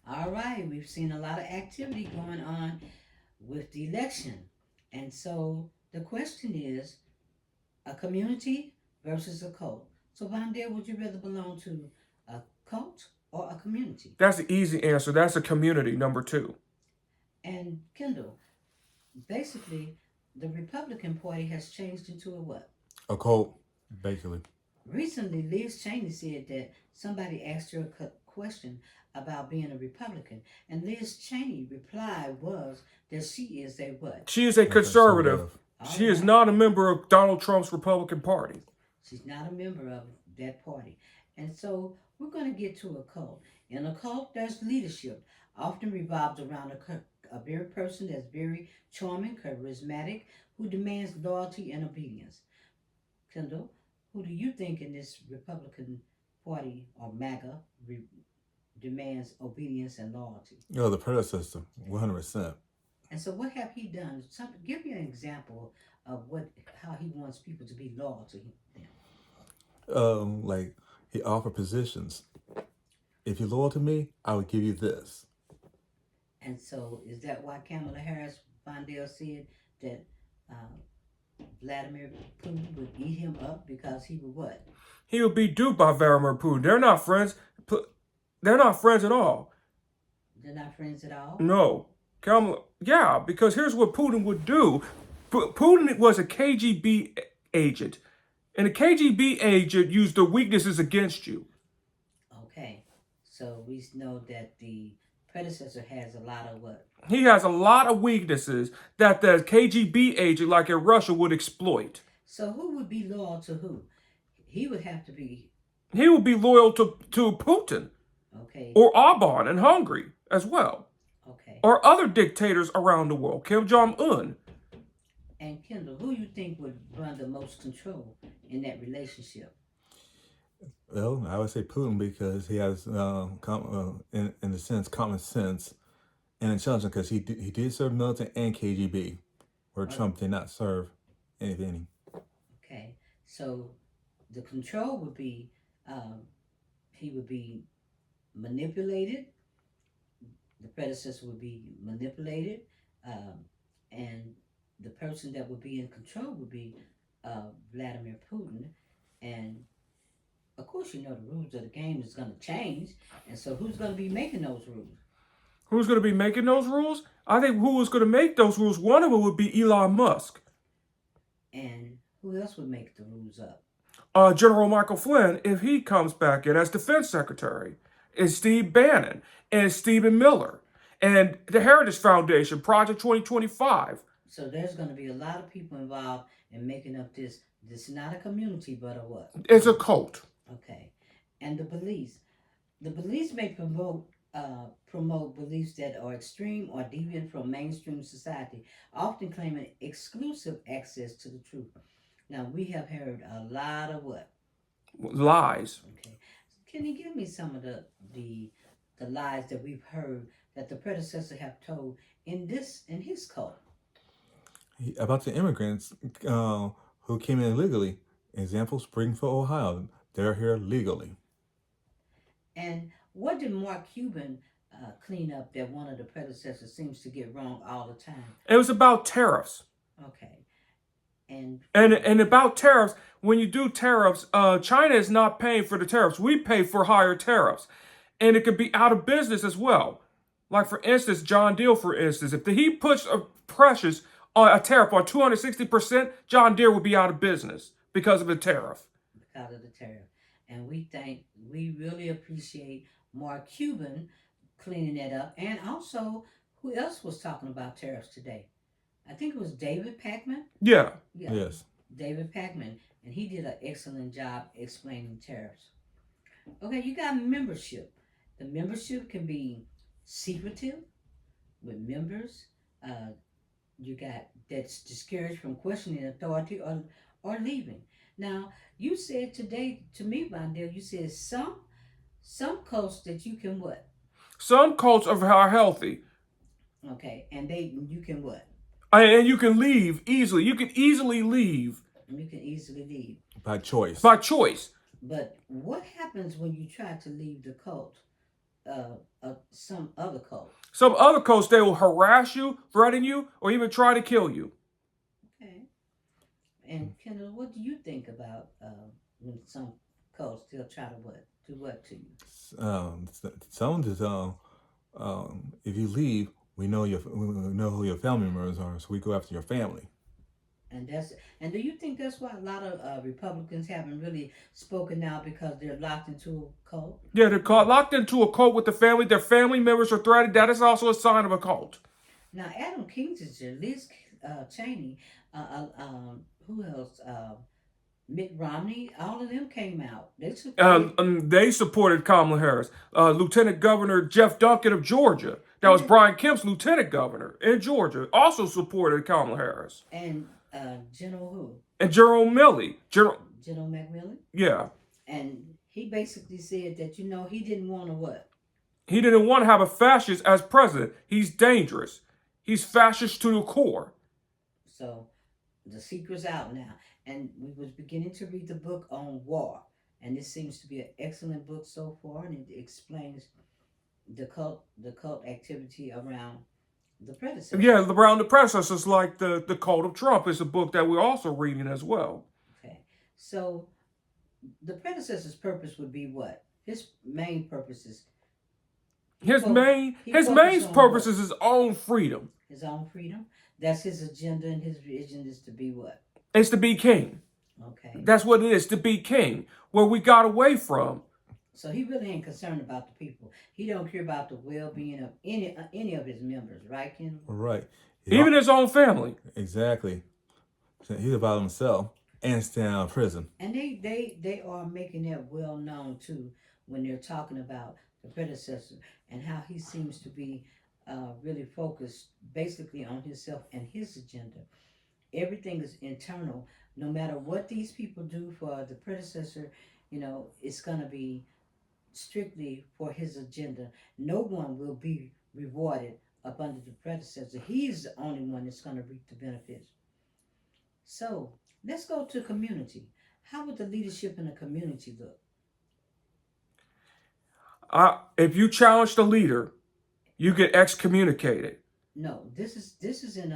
All right, we've seen a lot of activity going on with the election. And so the question is a community versus a cult. So, Vondale, would you rather belong to a cult or a community? That's the easy answer. That's a community, number two. And Kendall, basically, the Republican Party has changed into a what? A cult, basically. Recently, Liz Cheney said that somebody asked her a question about being a Republican, and Liz Cheney reply was that she is a what? She is a A conservative. conservative. All She is right, not a member of Donald Trump's Republican Party. she's not a member of that party, and so we're going to get to a cult. In a cult, there's leadership, often revolves around a very person that's very charming, charismatic, who demands loyalty and obedience. Kendall, who do you think in this Republican Party or MAGA demands obedience and loyalty? The predecessor, 100%. And so, what have he done? Give me an example of what how he wants people to be loyal to him. Like he offered positions. If you're loyal to me, I will give you this. And so, is that why Kamala Harris Fondale said that Vladimir Putin would eat him up because he would what? He would be duped by Vladimir Putin. They're not friends. They're not friends at all. They're not friends at all. No. Kamala, yeah, because here's what Putin would do. Putin was a KGB agent, and a KGB agent used the weaknesses against you. Okay, so we know that the predecessor has a lot of what? He has a lot of weaknesses that the KGB agent, like in Russia, would exploit. So who would be loyal to who? He would have to be He would be loyal to Putin okay. or Orban in Hungary as well, Okay. or other dictators around the world, Kim Jong-un. And Kendall, who you think would run the most control in that relationship? Well, I would say Putin because he has, in a sense, common sense and intelligence because he did serve military and KGB, where Oh, Trump did not serve anything. okay. So the control would be um, he would be manipulated. The predecessor would be manipulated, and the person that would be in control would be Vladimir Putin. And of course, you know the rules of the game is going to change, and so who's going to be making those rules? Who's going to be making those rules? I think who was going to make those rules, one of them would be Elon Musk. And who else would make the rules up? General Michael Flynn, if he comes back in as defense secretary, and Steve Bannon, and Stephen Miller, and the Heritage Foundation, Project 2025. So there's going to be a lot of people involved in making up this. This is not a community, but a what? It's a cult. Okay. And the beliefs may promote beliefs that are extreme or deviant from mainstream society, often claiming exclusive access to the truth. Now we have heard a lot of what? Lies. Okay. Can you give me some of the lies that we've heard that the predecessor have told in his cult? About the immigrants who came in illegally. Example, Springfield, Ohio. They're here legally. And what did Mark Cuban clean up that one of the predecessors seems to get wrong all the time? It was about tariffs. Okay. And And about tariffs, when you do tariffs, China is not paying for the tariffs. We pay for higher tariffs. And it could be out of business as well. Like, for instance, John Deere, for instance, if he puts a tariff on 260%, John Deere would be out of business because of the tariff. because of the tariff. And we really appreciate Mark Cuban cleaning that up. And also, who else was talking about tariffs today? I think it was David Packman. Yeah. Yeah, Yes. David Packman. And he did an excellent job explaining tariffs. Okay, you got membership. The membership can be secretive with members. Uh, you got that's discouraged from questioning authority or leaving. Now, you said today to me, Vondell, you said some cults that you can what? Some cults are healthy. Okay, and you can what? And you can leave easily. You can easily leave You can easily leave. By choice. by choice. But what happens when you try to leave the cult? some other cult. Some other cults, they will harass you, threaten you, or even try to kill you. Okay. And Kendall, what do you think about when some cults still try to what do what to you? Some just if you leave, we know who your family members are, so we go after your family. And do you think that's why a lot of Republicans haven't really spoken out because they're locked into a cult? Yeah, they're caught locked into a cult with the family. Their family members are threatened. That is also a sign of a cult. Now, Adam Kinzinger, Liz Cheney, who else? Mitt Romney, all of them came out. They supported Kamala Harris. Lieutenant Governor Jeff Duncan of Georgia, that was Brian Kemp's lieutenant governor in Georgia, also supported Kamala Harris. And General who? And General Milley. General McMillan? Yeah. And he basically said that, he didn't want to what? He didn't want to have a fascist as president. He's dangerous. He's fascist to the core. So the secret's out now. And we was beginning to read the book on war. And this seems to be an excellent book so far. And it explains the cult activity around the predecessor. Yeah, around the predecessors, like the Cult of Trump is a book that we're also reading as well. Okay. So the predecessor's purpose would be what? His main purpose is his main purpose is his own freedom. His own freedom. That's his agenda, and his vision is to be what? It's to be king. Okay. That's what it is, to be king. Where we got away from. So he really ain't concerned about the people. He don't care about the well-being of any of his members, right, Ken? Right. Even his own family. Exactly. He's about himself and staying out of prison. And they are making that well known too when they're talking about the predecessor and how he seems to be really focused basically on himself and his agenda. Everything is internal. No matter what these people do for the predecessor, it's going to be strictly for his agenda. No one will be rewarded up under the predecessor. He's the only one that's going to reap the benefits. So let's go to community. How would the leadership in a community look? If you challenge the leader, you get excommunicated. No, this is in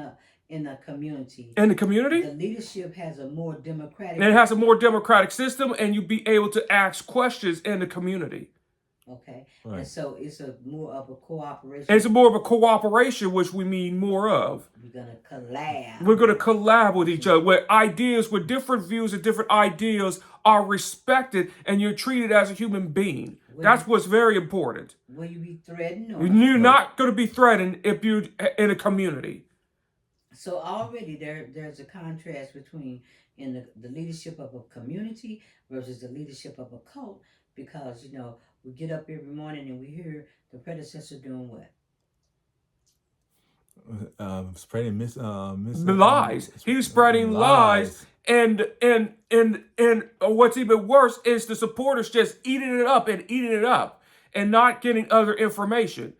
a community. In the community? The leadership has a more democratic... And it has a more democratic system, and you be able to ask questions in the community. Okay. Right. And so it's more of a cooperation. It's more of a cooperation, which we mean more of. We're going to collab. We're going to collab with each other, where different views and different ideas are respected, and you're treated as a human being. That's what's very important. Will you be threatened? You're not going to be threatened if you're in a community. So already there's a contrast between in the leadership of a community versus the leadership of a cult, because we get up every morning and we hear the predecessor doing what? Spreading lies. He was spreading lies. And what's even worse is the supporters just eating it up and not getting other information.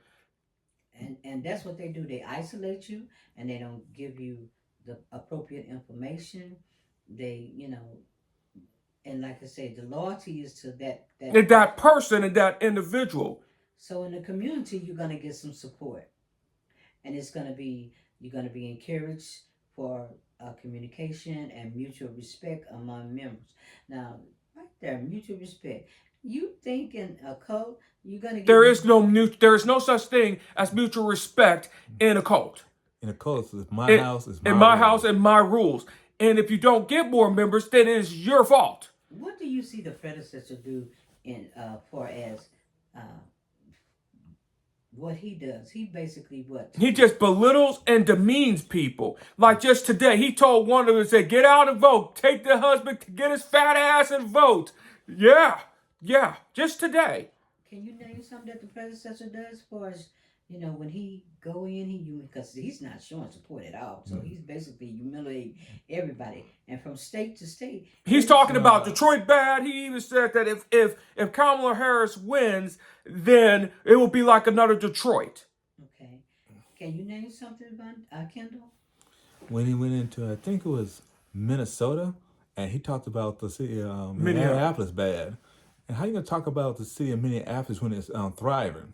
And that's what they do. They isolate you and they don't give you the appropriate information. They, and like I say, the loyalty is to that person and that individual. So in the community, you're going to get some support. And you're going to be encouraged for communication and mutual respect among members. Now, right there, mutual respect. You think in a cult, you're going to get... There is no such thing as mutual respect in a cult. In a cult, it's my house, house and my rules. And if you don't get more members, then it is your fault. What do you see the predecessor do in far as what he does? He basically what? He just belittles and demeans people. Like just today, he told one of them, said, "Get out and vote. Take the husband, get his fat ass and vote." Yeah, just today. Can you name something that the predecessor does as far as, when he go in, because he's not showing support at all. So he's basically humiliating everybody. And from state to state. He's talking about Detroit bad. He even said that if Kamala Harris wins, then it will be like another Detroit. Okay. Can you name something about Kendall? When he went into, I think it was Minnesota, and he talked about the city of Minneapolis bad. And how you going to talk about the city of Minneapolis when it's thriving?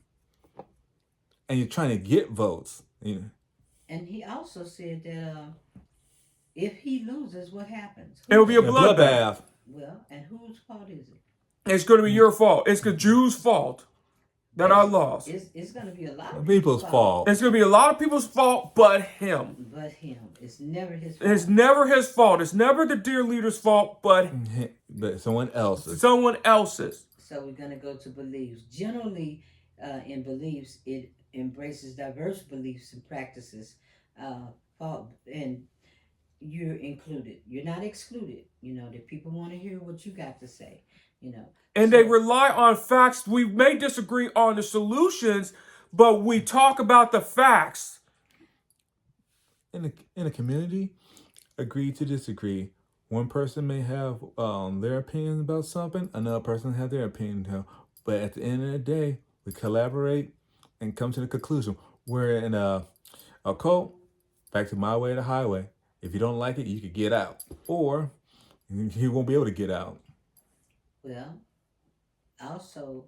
and you're trying to get votes. You know, And he also said that if he loses, what happens? It will be a a bloodbath. bloodbath. Well, and whose fault is it? It's going to be your fault. It's the Jews' fault that I lost. It's going to be a lot of People's fault. It's going to be a lot of people's fault but him. But him. It's never his fault. It's never his fault. It's never the dear leader's fault but But someone else's. someone else's. So we're going to go to beliefs. Generally, in beliefs, it embraces diverse beliefs and practices. And you're included. You're not excluded. That people want to hear what you got to say. And they rely on facts. We may disagree on the solutions, but we talk about the facts. In a community, agree to disagree. One person may have their opinion about something, another person have their opinion. But at the end of the day, we collaborate and come to the conclusion. We're in a cult, back to my way or the highway. If you don't like it, you could get out. Or you won't be able to get out. Well, also,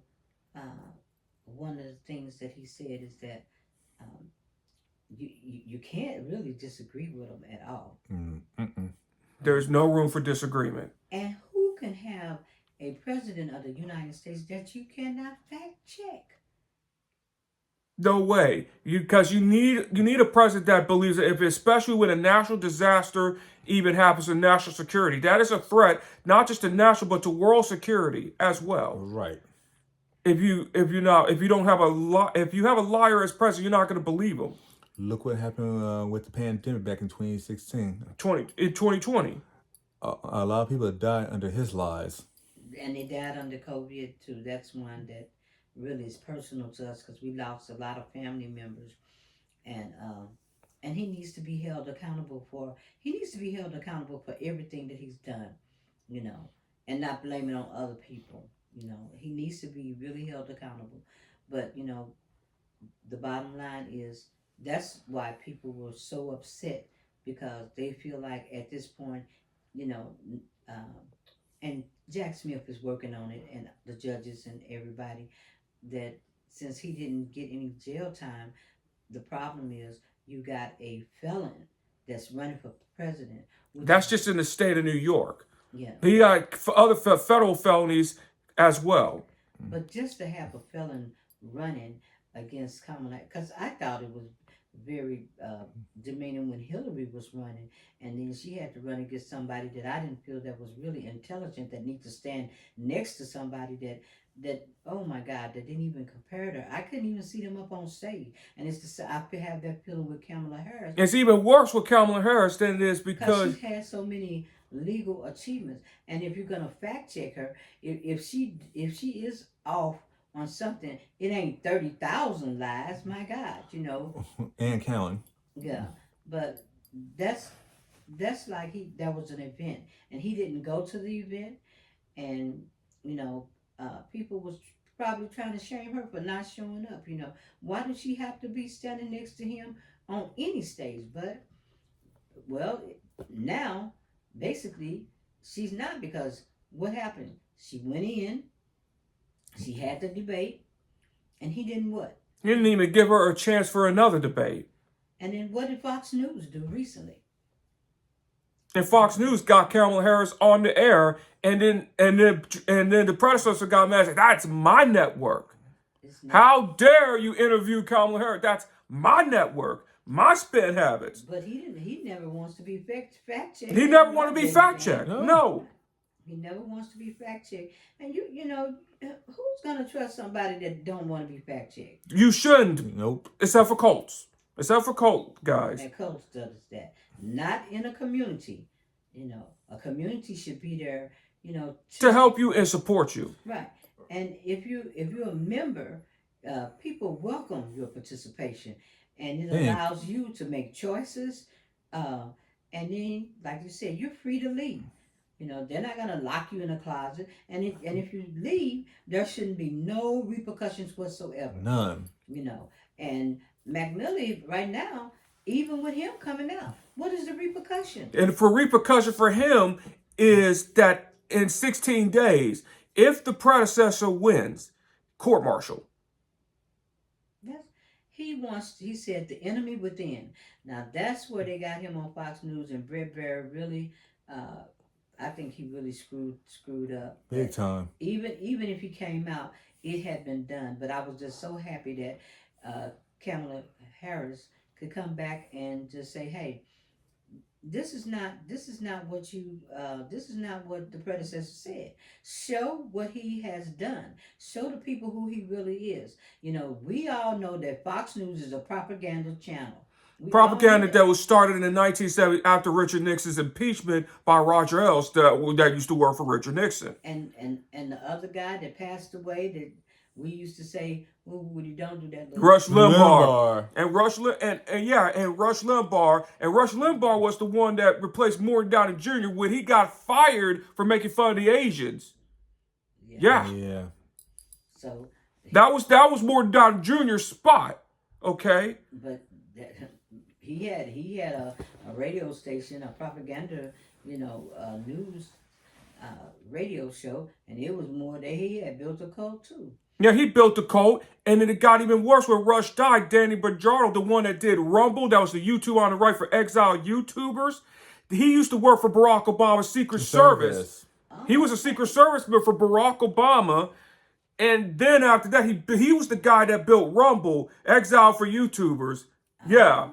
one of the things that he said is that you can't really disagree with him at all. There's no room for disagreement. And who can have a president of the United States that you cannot fact check? No way. Because you need a president that believes that if, especially when a national disaster even happens in national security, that is a threat not just to national but to world security as well. Right. If you have a liar as president, you're not going to believe him. Look what happened with the pandemic back in 2016. In 2020. A lot of people died under his lies. And they died under COVID too. That's one that really is personal to us because we lost a lot of family members, and he needs to be held accountable for. He needs to be held accountable for everything that he's done, and not blame it on other people. He needs to be really held accountable. But the bottom line is that's why people were so upset because they feel like at this point, and Jack Smith is working on it, and the judges and everybody, that since he didn't get any jail time, the problem is you got a felon that's running for president. That's just in the state of New York. Yeah. He got other federal felonies as well. But just to have a felon running against Kamala, because I thought it was very demeaning when Hillary was running, and then she had to run against somebody that I didn't feel that was really intelligent, that needs to stand next to somebody that oh my God, that didn't even compare to her. I couldn't even see them up on stage, and I have that feeling with Kamala Harris. It's even worse with Kamala Harris than it is because she has so many legal achievements, and if you're gonna fact check her, if she is off on something, it ain't 30,000 lies. My God, And counting. Yeah, but that's like that was an event, and he didn't go to the event, and people was probably trying to shame her for not showing up. Why did she have to be standing next to him on any stage? But now basically she's not, because what happened? She went in, she had the debate, and he didn't what? he didn't even give her a chance for another debate. And then what did Fox News do recently? And Fox News got Kamala Harris on the air, and then the predecessor got mad and said, "That's my network. How dare you interview Kamala Harris? That's my network, my spin habits." But he never wants to be fact checked. He never want to be fact checked. No. He never wants to be fact checked. And who's gonna trust somebody that don't want to be fact checked? You shouldn't. Nope. Except for cults. Except for cult guys. And cults does that. Not in a community. A community should be there, To help you and support you. Right. And if you're a member, people welcome your participation, and it allows you to make choices. And then, like you said, you're free to leave. They're not gonna lock you in a closet, and if you leave, there shouldn't be no repercussions whatsoever. None. And McMillan right now, even with him coming out, what is the repercussion? And for repercussion for him is that in 16 days, if the predecessor wins, court-martial. Yes, He said the enemy within. Now that's where they got him on Fox News, and Brett Baer really, uh, I think he really screwed up. Big That time. even if he came out, it had been done. But I was just so happy that Kamala Harris could come back and just say, "Hey, this is not what the predecessor said. Show what he has done. Show the people who he really is. We all know that Fox News is a propaganda channel. We all know Propaganda that. that was started in the 1970s after Richard Nixon's impeachment by Roger Ailes that used to work for Richard Nixon. And the other guy that passed away, that we used to say, well, when you don't do that little Rush Limbaugh. Limbaugh. And Rush Limbaugh. And Rush Limbaugh was the one that replaced Morton Downey Jr. when he got fired for making fun of the Asians. yeah. Yeah. Yeah. So That was Morton Downey Jr.'s spot. Okay? but he had a radio station, a propaganda, news radio show, and it was more that he had built a cult too. Yeah, he built the cult, and then it got even worse when Rush died. Danny Bajardo, the one that did Rumble, that was the YouTube on the right for exiled YouTubers. He used to work for Barack Obama's Secret Service. He was a Secret Serviceman for Barack Obama. And then after that, he was the guy that built Rumble, exiled for YouTubers. Yeah,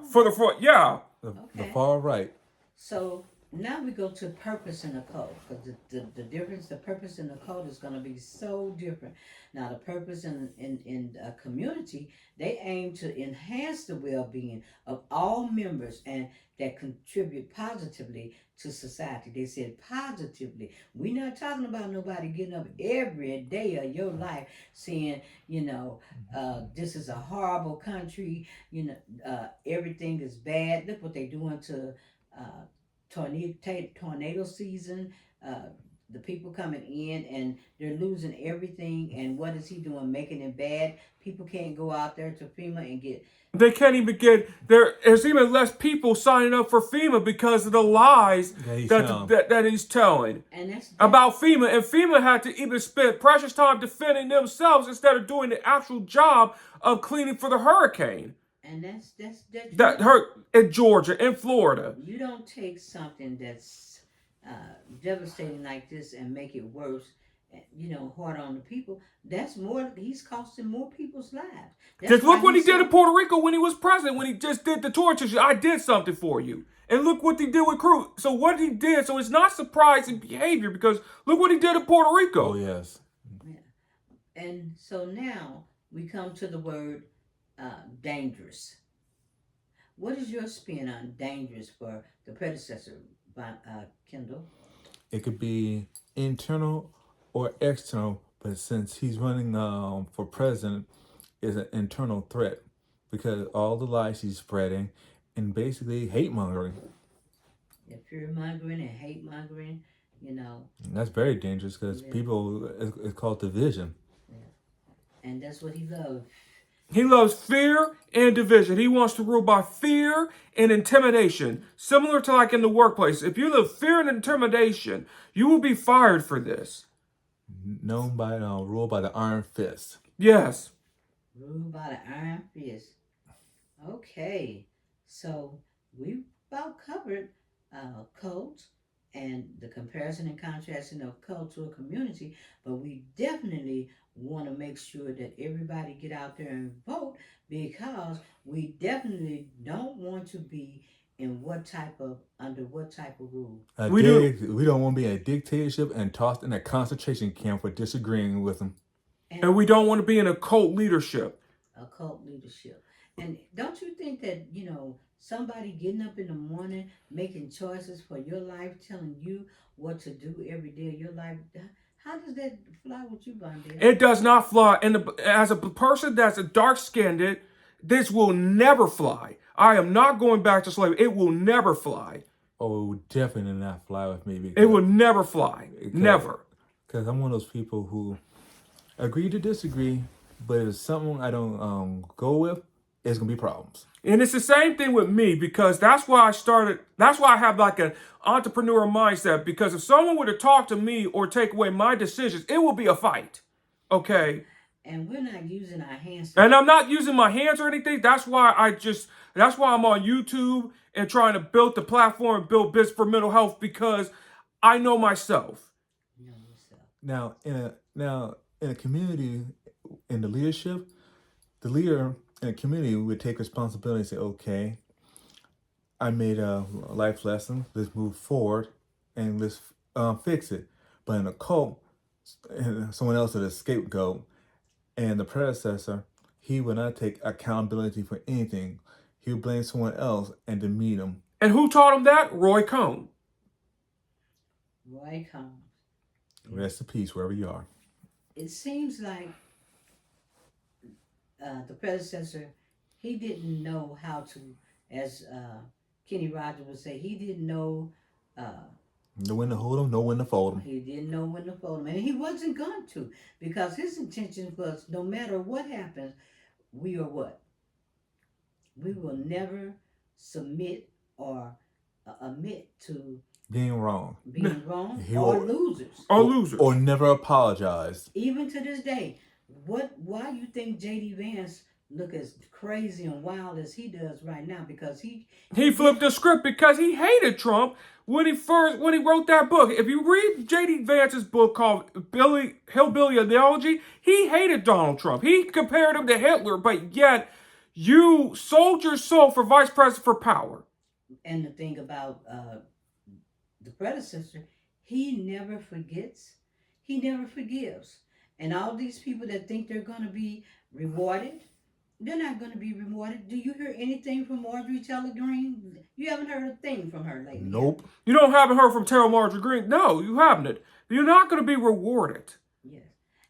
yeah. The Okay. far right. So now we go to purpose in a cult, because the difference, the purpose in the cult is going to be so different. Now, the purpose in a community, they aim to enhance the well-being of all members and that contribute positively to society. They said positively. We're not talking about nobody getting up every day of your life saying, this is a horrible country, everything is bad. Look what they're doing to tornado season. The people coming in and they're losing everything. And what is he doing? Making it bad. People can't go out there to FEMA and get. They can't even get there's even less people signing up for FEMA because of the lies that he's telling And that's about FEMA. And FEMA had to even spend precious time defending themselves instead of doing the actual job of cleaning for the hurricane and that's that hurt in Georgia, in Florida. You don't take something that's devastating like this and make it worse. Hard on the people. That's more. He's costing more people's lives. Just look what he did in Puerto Rico when he was president. When he just did the torture, I did something for you. And look what he did with Cruz. So what he did. So it's not surprising behavior because look what he did in Puerto Rico. Oh yes. Yeah. And so now we come to the word dangerous. What is your spin on dangerous for the predecessor, Kendall? It could be internal or external, but since he's running for president, is an internal threat because all the lies he's spreading and basically hate mongering. Yeah, fear mongering and hate mongering, And that's very dangerous because people, it's called division. and that's what he loves. He loves fear and division. He wants to rule by fear and intimidation. Similar to like in the workplace. If you live fear and intimidation, you will be fired for this. Known by ruled by the iron fist. Yes. Ruled by the iron fist. Okay, so we about covered cults and the comparison and contrasting of cult to a community, but we definitely want to make sure that everybody get out there and vote because we definitely don't want to be in under what type of rule. We don't want to be in a dictatorship and tossed in a concentration camp for disagreeing with them. And we don't want to be in a cult leadership. A cult leadership. And don't you think that, somebody getting up in the morning, making choices for your life, telling you what to do every day of your life, how does that fly with you, Bondale? It does not fly. And as a person that's a dark-skinned, this will never fly. I am not going back to slavery. It will never fly. Oh, it would definitely not fly with me. It will never fly. Never. Because I'm one of those people who agree to disagree, but if it's something I don't go with, it's going to be problems. And it's the same thing with me because that's why I have like an entrepreneur mindset because if someone were to talk to me or take away my decisions, it will be a fight. Okay? and we're not using our hands. And I'm not using my hands or anything. That's why I'm on YouTube and trying to build the platform and build business for mental health, because I know myself. Know yourself. Now in a community, in the leadership, the leader in a community would take responsibility and say, okay, I made a life lesson. Let's move forward and let's fix it. But in a cult, someone else is a scapegoat, and the predecessor, he would not take accountability for anything. He would blame someone else and demean him. And who taught him that? Roy Cohn. Roy Cohn. Rest in peace, wherever you are. It seems like the predecessor, he didn't know how to, as Kenny Rogers would say, he didn't know. Know when to hold him, know when to fold him. He didn't know when to fold him, and he wasn't going to, because his intention was, no matter what happens, we are what? We will never submit or admit to Being wrong. being wrong He or will- losers. Or losers. Or never apologize. Even to this day, why you think J.D. Vance look as crazy and wild as he does right now? Because he flipped the script because he hated Trump when he wrote that book. If you read J.D. Vance's book called Hillbilly Ideology, he hated Donald Trump. He compared him to Hitler, but yet you sold your soul for vice president for power. And the thing about the predecessor, he never forgets, he never forgives. And all these people that think they're going to be rewarded, they're not going to be rewarded. Do you hear anything from Marjorie Taylor Greene? You haven't heard a thing from her lately. Nope. You haven't heard from Terrell Marjorie Greene? No, you haven't. You're not going to be rewarded. Yes.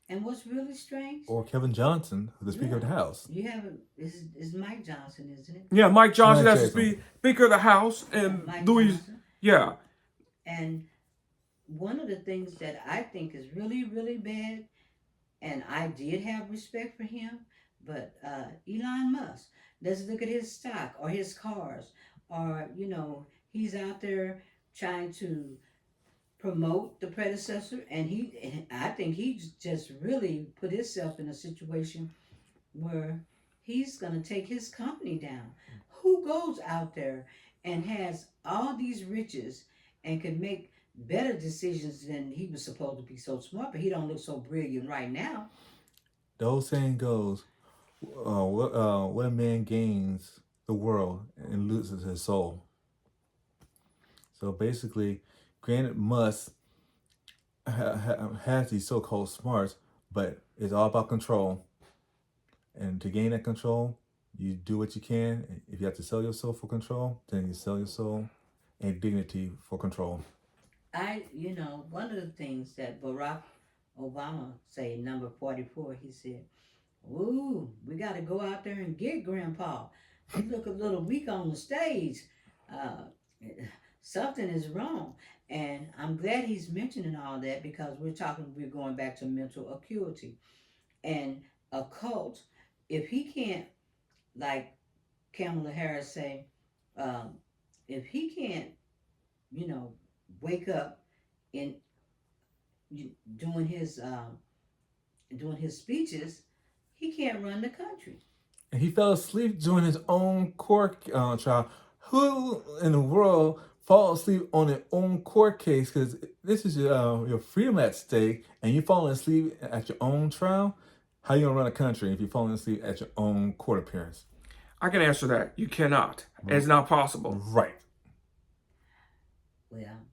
And what's really strange? Or Kevin Johnson, the Speaker of the House. You haven't. Is Mike Johnson, isn't it? Yeah, Mike Johnson, Mike that's the Jackson. Speaker of the House, and Mike Louis. Johnson. Yeah. And one of the things that I think is really, really bad, and I did have respect for him, but Elon Musk, let's look at his stock or his cars, or, he's out there trying to promote the predecessor, and I think he just really put himself in a situation where he's going to take his company down. Who goes out there and has all these riches and can make better decisions than he was supposed to be so smart, but he don't look so brilliant right now. The old saying goes, what a man gains the world and loses his soul. So basically, granted, Musk has these so-called smarts, but it's all about control. And to gain that control, you do what you can. If you have to sell your soul for control, then you sell your soul and dignity for control. One of the things that Barack Obama say, number 44, he said, "Ooh, we got to go out there and get Grandpa. He look a little weak on the stage. Uh, Something is wrong." And I'm glad he's mentioning all that, because we're going back to mental acuity and a cult. If he can't, like Kamala Harris say, if he can't, wake up in doing his speeches, he can't run the country. And he fell asleep during his own court trial. Who in the world fall asleep on their own court case? Because this is your freedom at stake, and you falling asleep at your own trial. How you gonna run a country if you're falling asleep at your own court appearance? I can answer that. You cannot. It's not possible. Right. Well,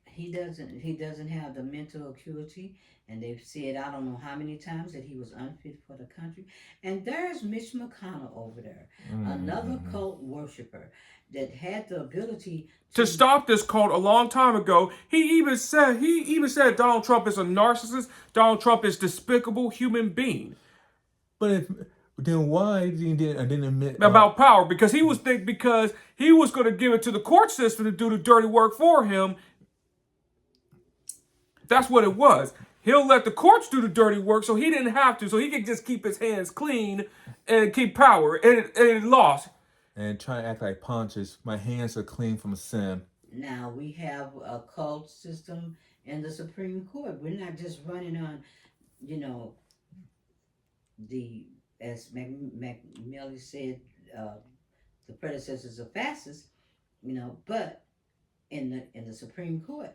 he doesn't have the mental acuity, and they've said I don't know how many times that he was unfit for the country. And there's Mitch McConnell over there, another cult worshiper that had the ability To stop this cult a long time ago, he even said Donald Trump is a narcissist. Donald Trump is a despicable human being. But then why didn't admit About power, because he was going to give it to the court system to do the dirty work for him. That's what it was. He'll let the courts do the dirty work, so he didn't have to. So he could just keep his hands clean and keep power. And it lost. and try to act like Pontius? My hands are clean from sin. Now we have a cult system in the Supreme Court. We're not just running on, the as McMillan said, uh, the predecessors are fascists, but in the Supreme Court,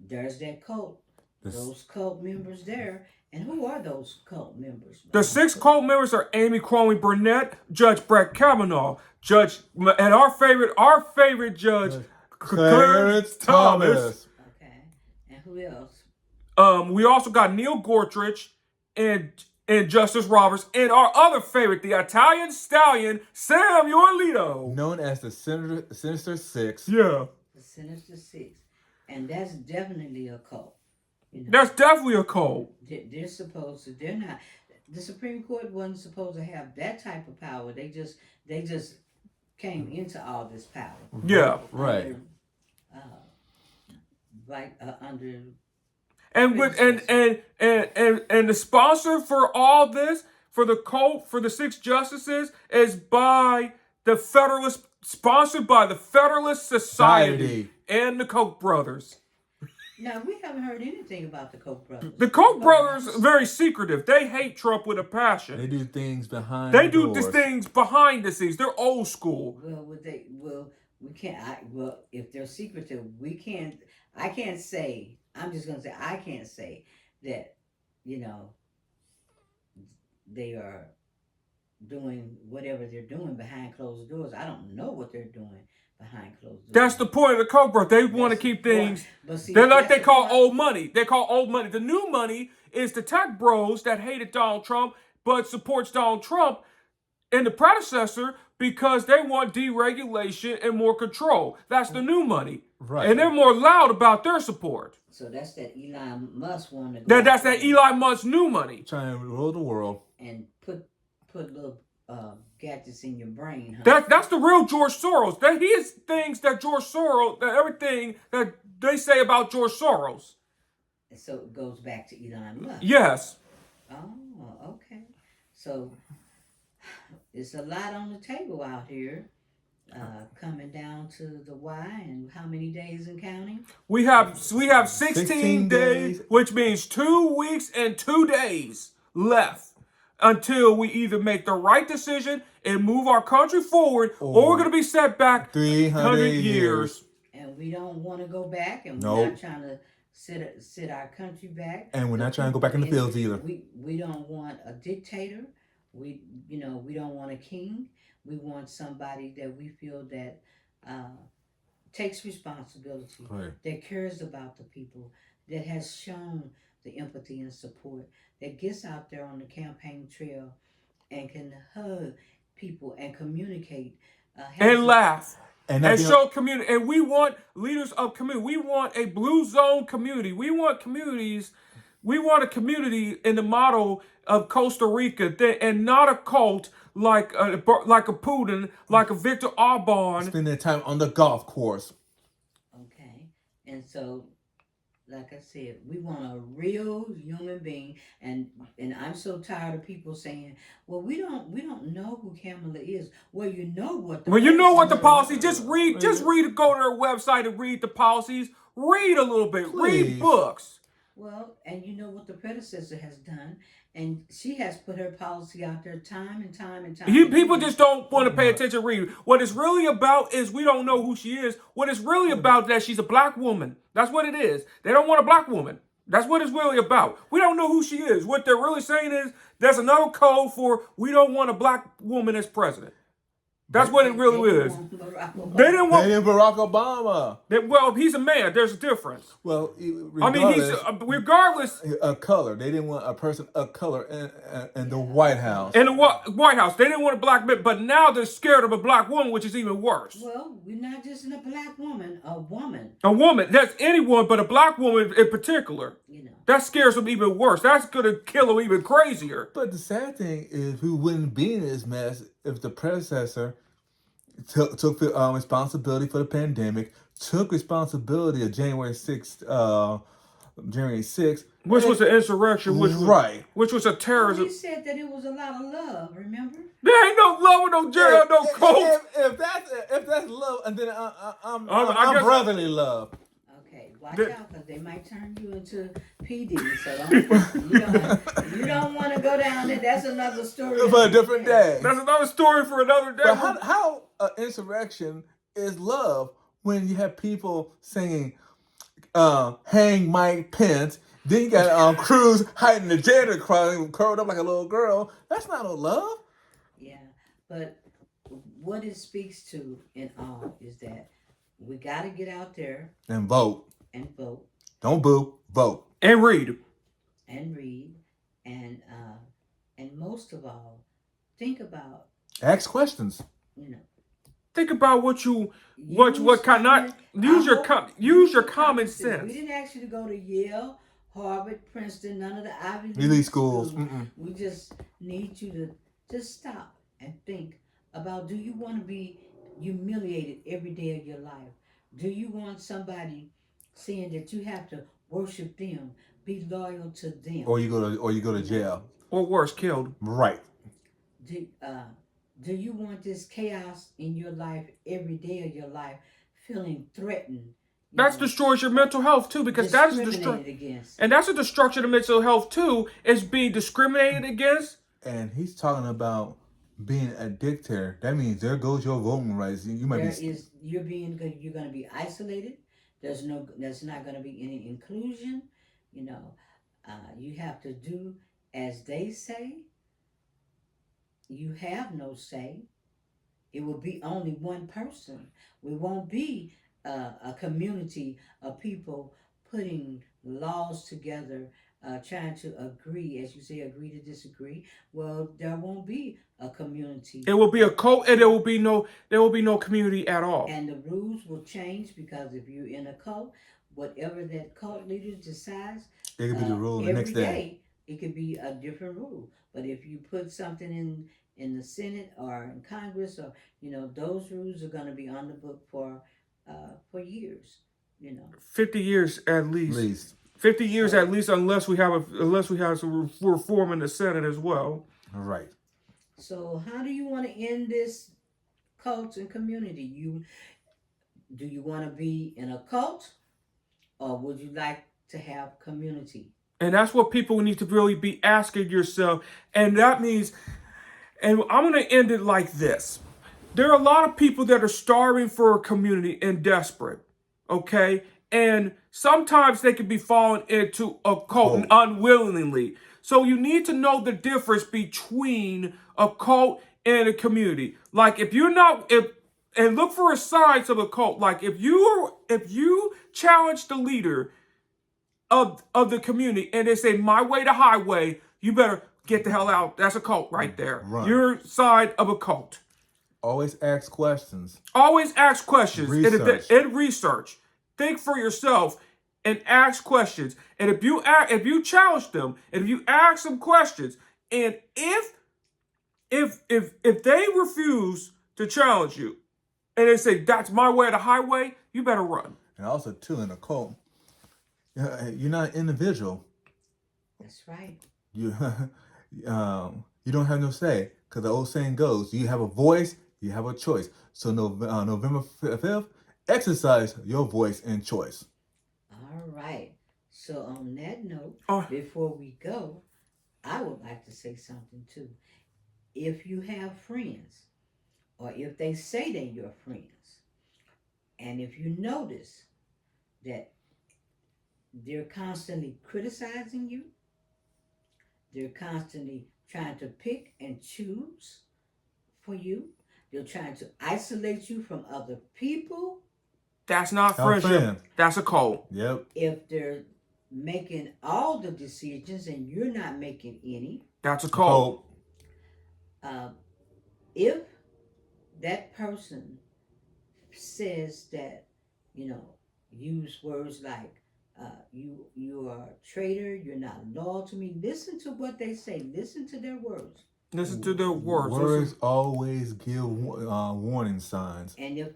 there's that cult, This, those cult members there, and who are those cult members? The 6 cult members are Amy Cromwell Burnett, Judge Brett Kavanaugh, Judge, and our favorite judge, Clarence Thomas. Okay, and who else? We also got Neil Gorsuch and Justice Roberts, and our other favorite, the Italian stallion, Samuel Alito. known as the Sinister Six. Yeah. The Sinister Six, and that's definitely a cult. That's definitely a cult. They're supposed to. They're not. The Supreme Court wasn't supposed to have that type of power. They just came into all this power. Yeah. Right. Under, under And with and the sponsor for all this, for the cult, for the 6 justices, is by the Federalist, sponsored by the Federalist Society and the Koch brothers. Now we haven't heard anything about the Koch brothers. The Koch brothers are very secretive. They hate Trump with a They passion. do things behind. They the do doors. these things behind the scenes. They're old school. Well, would they? Well, we can't. If they're secretive, we can't. I can't say. I'm just gonna say I can't say that. They are doing whatever they're doing behind closed doors. I don't know what they're doing behind closed doors. That's the point of the Koch brothers. They want to keep things. But see, They're like that's they the call point. old money. They call old money. The new money is the tech bros that hated Donald Trump but supports Donald Trump and the predecessor because they want deregulation and more control. That's the new money. Right. And they're more loud about their support. So that's that Elon Musk one. That's that Elon Musk's new money. Trying to rule the world. And put little gadgets in your brain. Huh? That's the real George Soros. That he is things that George Soros, that everything that they say about George Soros. So it goes back to Elon Musk. Yes. Oh, okay. So it's a lot on the table out here. Coming down to the Y, and how many days in counting? We have 16 16 days, days. which means 2 weeks and 2 days left until we either make the right decision and move our country forward, or we're going to be set back 300 years. And we don't want to go back, and Nope. we're not trying to sit our country back. And we're not trying to go back in the fields either. We don't want a dictator. We don't want a king. We want somebody that we feel that takes responsibility, Right. that cares about the people, that has shown the empathy and support, that gets out there on the campaign trail and can hug people and communicate. and laugh. And And show community. And we want leaders of community. We want a blue zone community. We want communities. We want a community in the model of Costa Rica, and not a cult like a Putin, like a Viktor Orban. spend their time on the golf course. Okay, and so, like I said, we want a real human being, and I'm so tired of people saying, "Well, we don't know who Kamala is." Well, you know what. Well, you know what the policy. Just Read. Go to their website and read the policies. Read a little bit. Please. Read books. Well, and you know what the predecessor has done, and she has put her policy out there time and time and time. People just don't want to pay attention to read. What it's really about is we don't know who she is. What it's really about is that she's a black woman. That's what it is. They don't want a black woman. That's what it's really about. We don't know who she is. What they're really saying is there's another code for we don't want a black woman as president. That's what it really is. They didn't want Barack Obama. Well, he's a man. There's a difference. Well, I mean, he's regardless. a color. They didn't want a person of color in the White House. In the White House, they didn't want a black man, but now they're scared of a black woman, which is even worse. Well, we're not just in a black woman, a woman. A woman, that's anyone, but a black woman in particular. You know. That scares them even worse. That's going to kill them even crazier. But the sad thing is, we wouldn't be in this mess if the predecessor took responsibility for the pandemic, took responsibility of January 6th, Which was an insurrection, which was a terrorism. He said that it was a lot of love, remember? There ain't no love with no jail, no coat. If that's love, and then I'm I guess- brotherly love. Okay, watch out, because they might turn you into PD. So you don't want to go down there. That's another story. For a different day. That's another story for another day. But how insurrection is love when you have people singing "Hang Mike Pence"? Then you got Cruz hiding the janitor crying, curled up like a little girl. That's not no love. Yeah, but what it speaks to in all is that we got to get out there And vote. and vote Don't boo. Vote. And read. and read and most of all, think about Ask questions. you know Think about what use kind not use your use your common We sense. didn't ask you to go to Yale, Harvard, Princeton, none of the Ivy Elite League schools. We just need you to just stop and think about: do you want to be humiliated every day of your life? Do you want somebody saying that you have to worship them, be loyal to them? Or you go to jail. Or worse, killed. Right. Do, uh, do you want this chaos in your life every day of your life, feeling threatened? That destroys your mental health too, because that is discriminated against. and that's a destruction of mental health too. Is being discriminated against. And he's talking about being a dictator. That means there goes your voting rights. You might You're going to be isolated. There's not going to be any inclusion. You have to do as they say. You have no say. It will be only one person. We won't be a community of people putting laws together, trying to agree, as you say, agree to disagree. Well, there won't be a community. It will be a cult, and there will be no community at all. And the rules will change, because if you're in a cult, whatever that cult leader decides, it could be the rule the every next day. It could be a different rule. But if you put something in the Senate or in Congress, or those rules are going to be on the book for years. 50 years at least. 50 years at least, unless we have some reform in the Senate as well. Right. So how do you want to end this cult and community? Do you want to be in a cult, or would you like to have community? And that's what people need to really be asking yourself. And that means, and I'm going to end it like this. There are a lot of people that are starving for a community and desperate, okay? And sometimes they can be falling into a cult unwillingly. So you need to know the difference between a cult and a community. Like and look for signs of a cult. Like if you challenge the leader of the community and they say my way to highway, you better get the hell out. That's a cult right there. Run. You're side of a cult. Always ask questions. Always ask questions. Research. And research. Think for yourself and ask questions. And if you challenge them, and if you ask them questions, and if they refuse to challenge you, and they say that's my way to the highway, you better run. And also too, in a cult, you're not an individual. That's right. You you don't have no say, because the old saying goes: you have a voice, you have a choice. So November 5th, exercise your voice and choice. All right. So on that note, Oh. before we go, I would like to say something too. If you have friends, or if they say they're your friends, and if you notice that they're constantly criticizing you, they're constantly trying to pick and choose for you, they're trying to isolate you from other people. That's not friendship. Fan. That's a cult. Yep. If they're making all the decisions and you're not making any, That's a cult. if that person says that, use words like, you are a traitor, you're not loyal to me, listen to what they say. Listen to their words. Listen to their words. Words always give warning signs. And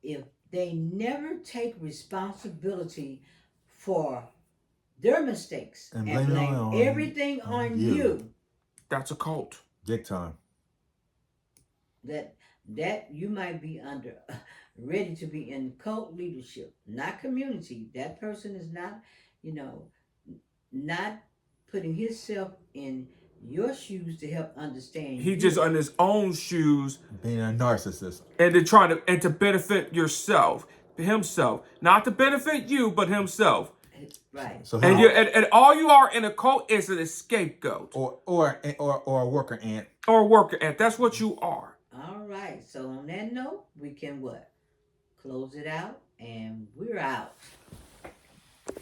if they never take responsibility for their mistakes and blame everything on you, that's a cult. Big time. That you might be under ready to be in cult leadership, not community. That person is not, not putting himself in your shoes to help understand He just you. on his own shoes Being a narcissist. and to benefit himself, not to benefit you, but himself. Right. So And how? and all you are in a cult is an scapegoat Or a worker ant. or a worker ant. That's what you are. All right. So on that note, we can what? Close it out, and we're out.